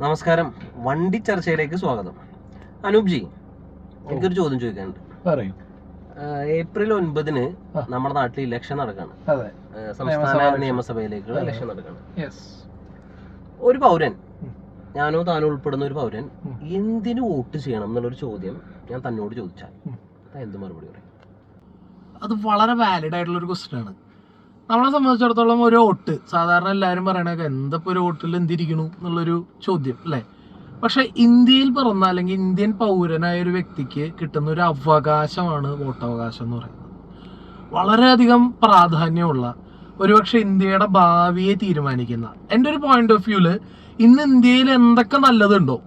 നമസ്കാരം, വണ്ടി ചർച്ചയിലേക്ക് സ്വാഗതം. അനൂപ് ജി, എനിക്കൊരു ചോദ്യം ചോദിക്കാനുണ്ട്. പറയൂ. ഏപ്രിൽ 9 നമ്മുടെ നാട്ടിൽ ഇലക്ഷൻ നടക്കാണ്. സംസ്ഥാന നിയമസഭയിലേക്കുള്ള ഇലക്ഷൻ നടക്കാണ്. ഒരു പൗരൻ, ഞാനോ താനോ ഉൾപ്പെടുന്ന ഒരു പൗരൻ എന്തിനു വോട്ട് ചെയ്യണം എന്നുള്ളൊരു ചോദ്യം ഞാൻ തന്നോട് ചോദിച്ചാൽ എന്ത് മറുപടി പറയും? അത് വളരെ വാലിഡ് ആയിട്ടുള്ള ഒരു ക്വസ്റ്റ്യൻ ആണ്. നമ്മളെ സംബന്ധിച്ചിടത്തോളം ഒരു വോട്ട്, സാധാരണ എല്ലാവരും പറയണൊക്കെ എന്തപ്പോൾ ഒരു വോട്ടിൽ എന്തിരിക്കണു എന്നുള്ളൊരു ചോദ്യം അല്ലേ. പക്ഷെ ഇന്ത്യയിൽ പിറന്ന അല്ലെങ്കിൽ ഇന്ത്യൻ പൗരനായ ഒരു വ്യക്തിക്ക് കിട്ടുന്ന ഒരു അവകാശമാണ് വോട്ടവകാശം എന്ന് പറയുന്നത്. വളരെയധികം പ്രാധാന്യമുള്ള, ഒരുപക്ഷെ ഇന്ത്യയുടെ ഭാവിയെ തീരുമാനിക്കുന്ന, എൻ്റെ ഒരു പോയിന്റ് ഓഫ് വ്യൂല് ഇന്ന് ഇന്ത്യയിൽ എന്തൊക്കെ നല്ലതുണ്ടോ,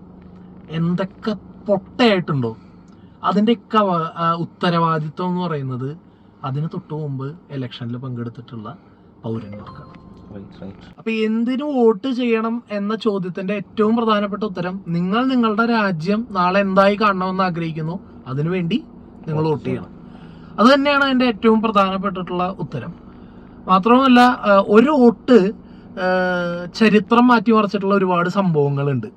എന്തൊക്കെ പൊട്ടയായിട്ടുണ്ടോ, അതിൻ്റെയൊക്കെ ഉത്തരവാദിത്വം എന്ന് പറയുന്നത് അതിന് തൊട്ടു മുമ്പ് ഇലക്ഷനിൽ പങ്കെടുത്തിട്ടുള്ള പൗരന്മാർക്കാണ്. അപ്പൊ എന്തിനു വോട്ട് ചെയ്യണം എന്ന ചോദ്യത്തിന്റെ ഏറ്റവും പ്രധാനപ്പെട്ട ഉത്തരം, നിങ്ങൾ നിങ്ങളുടെ രാജ്യം നാളെ എന്തായി കാണണമെന്ന് ആഗ്രഹിക്കുന്നു, അതിനുവേണ്ടി നിങ്ങൾ വോട്ട് ചെയ്യണം. അത് തന്നെയാണ് അതിന്റെ ഏറ്റവും പ്രധാനപ്പെട്ടിട്ടുള്ള ഉത്തരം. മാത്രവുമല്ല, ഒരു വോട്ട് ചരിത്രം മാറ്റിമറിച്ചിട്ടുള്ള ഒരുപാട് സംഭവങ്ങളുണ്ട്.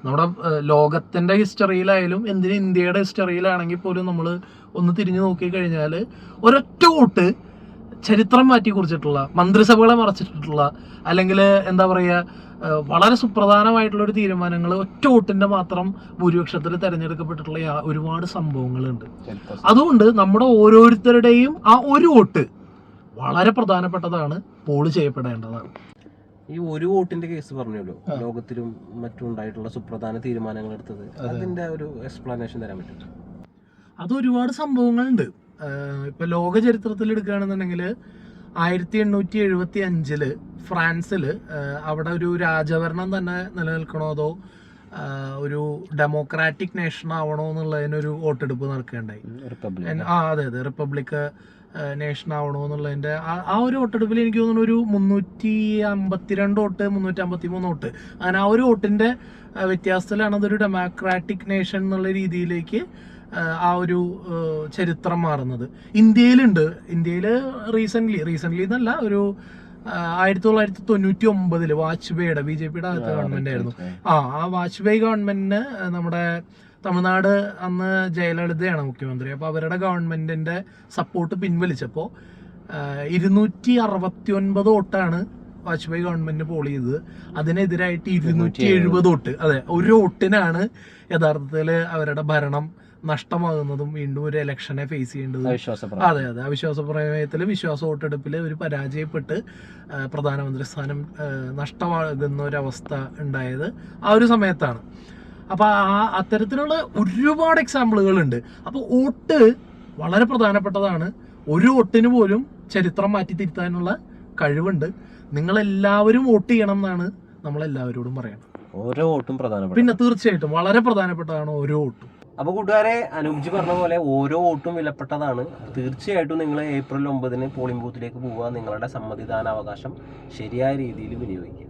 നമ്മുടെ ലോകത്തിന്റെ ഹിസ്റ്ററിയിലായാലും എന്തിന് ഇന്ത്യയുടെ ഹിസ്റ്ററിയിലാണെങ്കിൽ പോലും നമ്മൾ ഒന്ന് തിരിഞ്ഞു നോക്കിക്കഴിഞ്ഞാൽ ഒരൊറ്റ വോട്ട് ചരിത്രം മാറ്റി കുറിച്ചിട്ടുള്ള, മന്ത്രിസഭകളെ മറച്ചിട്ടുള്ള, അല്ലെങ്കിൽ എന്താ പറയുക, വളരെ സുപ്രധാനമായിട്ടുള്ള ഒരു തീരുമാനങ്ങൾ ഒറ്റ വോട്ടിന്റെ മാത്രം ഭൂരിപക്ഷത്തിൽ തെരഞ്ഞെടുക്കപ്പെട്ടിട്ടുള്ള ഒരുപാട് സംഭവങ്ങളുണ്ട്. അതുകൊണ്ട് നമ്മുടെ ഓരോരുത്തരുടെയും ആ ഒരു വോട്ട് വളരെ പ്രധാനപ്പെട്ടതാണ്, പോൾ ചെയ്യപ്പെടേണ്ടതാണ്. ഈ ഒരു വോട്ടിന്റെ കേസ് പറഞ്ഞല്ലോ, ലോകത്തിലും മറ്റും ഉണ്ടായിട്ടുള്ള സുപ്രധാന തീരുമാനങ്ങൾ എടുത്തത്, അതിന്റെ ഒരു എക്സ്പ്ലനേഷൻ തരാൻ പറ്റും? അത് ഒരുപാട് സംഭവങ്ങളുണ്ട്. ഇപ്പൊ ലോക ചരിത്രത്തിൽ എടുക്കുകയാണെന്നുണ്ടെങ്കിൽ 1875 ഫ്രാൻസിൽ അവിടെ ഒരു രാജഭരണം തന്നെ നിലനിൽക്കണോ അതോ ഒരു ഡെമോക്രാറ്റിക് നേഷൻ ആവണോ എന്നുള്ളതിനൊരു വോട്ടെടുപ്പ് നടക്കുകയുണ്ടായി. അതെ, റിപ്പബ്ലിക് നേഷൻ ആവണോ എന്നുള്ളതിന്റെ ആ ഒരു വോട്ടെടുപ്പിൽ എനിക്ക് തോന്നുന്നു ഒരു 352 വോട്ട് 353 വോട്ട്, അങ്ങനെ ആ ഒരു വോട്ടിന്റെ വ്യത്യാസത്തിലാണ് അതൊരു ഡെമോക്രാറ്റിക് നേഷൻ എന്നുള്ള രീതിയിലേക്ക് ആ ഒരു ചരിത്രം മാറുന്നത്. ഇന്ത്യയിലുണ്ട്. ഇന്ത്യയിൽ റീസെന്റ് എന്നല്ല, ഒരു 1999 വാജ്പേയിയുടെ BJPയുടെ ഗവൺമെന്റ് ആയിരുന്നു. ആ വാജ്പേയി ഗവൺമെന്റിന് നമ്മുടെ തമിഴ്നാട് അന്ന് ജയലളിതയാണ് മുഖ്യമന്ത്രി. അപ്പോൾ അവരുടെ ഗവൺമെന്റിന്റെ സപ്പോർട്ട് പിൻവലിച്ചപ്പോൾ 269 വോട്ടാണ് വാജ്പേയി ഗവൺമെന്റ് പോൾ ചെയ്തത്. അതിനെതിരായിട്ട് 270 വോട്ട്, അതെ, ഒരു വോട്ടിനാണ് യഥാർത്ഥത്തിൽ അവരുടെ ഭരണം നഷ്ടമാകുന്നതും വീണ്ടും ഒരു ഇലക്ഷനെ ഫേസ് ചെയ്യേണ്ടത്. അതെ, അവിശ്വാസ പ്രമേയത്തിൽ വിശ്വാസ വോട്ടെടുപ്പിൽ ഒരു പരാജയപ്പെട്ട് പ്രധാനമന്ത്രി സ്ഥാനം നഷ്ടമാകുന്ന ഒരവസ്ഥ ഉണ്ടായത് ആ ഒരു സമയത്താണ്. അപ്പൊ അത്തരത്തിലുള്ള ഒരുപാട് എക്സാമ്പിളുകളുണ്ട്. അപ്പൊ വോട്ട് വളരെ പ്രധാനപ്പെട്ടതാണ്. ഒരു വോട്ടിന് പോലും ചരിത്രം മാറ്റി തിരുത്താനുള്ള കഴിവുണ്ട്. നിങ്ങളെല്ലാവരും വോട്ട് ചെയ്യണം എന്നാണ് നമ്മളെല്ലാവരോടും പറയണം. ഓരോ വോട്ടും പ്രധാനപ്പെട്ട, പിന്നെ തീർച്ചയായിട്ടും വളരെ പ്രധാനപ്പെട്ടതാണ് ഓരോ വോട്ടും. അപ്പോൾ കൂട്ടുകാരെ, അനൂപ്ജി പറഞ്ഞ പോലെ ഓരോ വോട്ടും വിലപ്പെട്ടതാണ്. തീർച്ചയായിട്ടും നിങ്ങൾ ഏപ്രിൽ 9 പോളിംഗ് ബൂത്തിലേക്ക് പോവുക, നിങ്ങളുടെ സമ്മതിദാനാവകാശം ശരിയായ രീതിയിൽ വിനിയോഗിക്കുക.